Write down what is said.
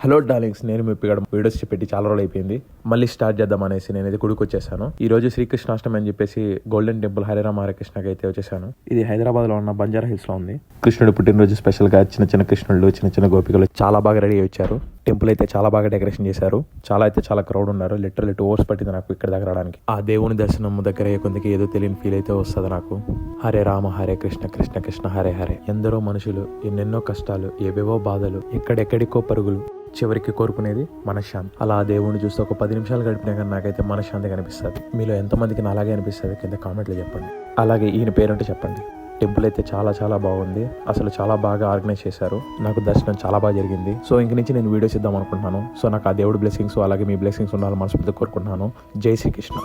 Hello darlings, నేను మీ ఇక్కడ videos పెట్టి చాలా రోజులు అయిపోయింది. మళ్ళీ స్టార్ట్ చేద్దాం అనేసి నేనైతే గుడికి వచ్చేసాను. ఈ రోజు శ్రీకృష్ణాష్టమి అని చెప్పేసి గోల్డెన్ టెంపుల్ హరిరామ హరికృష్ణకి అయితే వచ్చేసాను. ఇది హైదరాబాద్ లో ఉన్న బంజారా హిల్స్ లో ఉంది. కృష్ణుడు పుట్టినరోజు స్పెషల్ గా చిన్న చిన్న కృష్ణుళ్ళు, చిన్న చిన్న గోపికలు చాలా బాగా రెడీ అయ్యి వచ్చారు. టెంపుల్ అయితే చాలా బాగా డెకరేషన్ చేశారు. చాలా క్రౌడ్ ఉన్నారు. లిటరల్లీ 2 hours పట్టింది నాకు ఇక్కడ దగ్గర రావడానికి. ఆ దేవుని దర్శనం దగ్గర కొందికి ఏదో తెలియని ఫీల్ అయితే వస్తుంది నాకు. హరే రామ హరే కృష్ణ కృష్ణ కృష్ణ హరే హరే. ఎందరో మనుషులు, ఎన్నెన్నో కష్టాలు, ఏవేవో బాధలు, ఎక్కడెక్కడికో పరుగులు, చివరికి కోరుకునేది మనశ్శాంతి. అలా ఆ దేవుడిని చూస్తే ఒక 10 నిమిషాలు గడిపినా కానీ నాకైతే మనశ్శాంతి కనిపిస్తుంది. మీలో ఎంతమందికి అలాగే అనిపిస్తుంది కింద కామెంట్లో చెప్పండి. అలాగే ఈయన పేరుంటే చెప్పండి. టెంపుల్ అయితే చాలా బాగుంది. అసలు చాలా బాగా ఆర్గనైజ్ చేశారు. నాకు దర్శనం చాలా బాగా జరిగింది. సో ఇంక నుంచి నేను వీడియోస్ ఇద్దాం అనుకుంటున్నాను. సో నాకు ఆ దేవుడి బ్లెస్సింగ్స్ అలాగే మీ బ్లెస్సింగ్స్ ఉండాలని మనస్ఫూర్తిగా కోరుకుంటున్నాను. జై శ్రీకృష్ణ.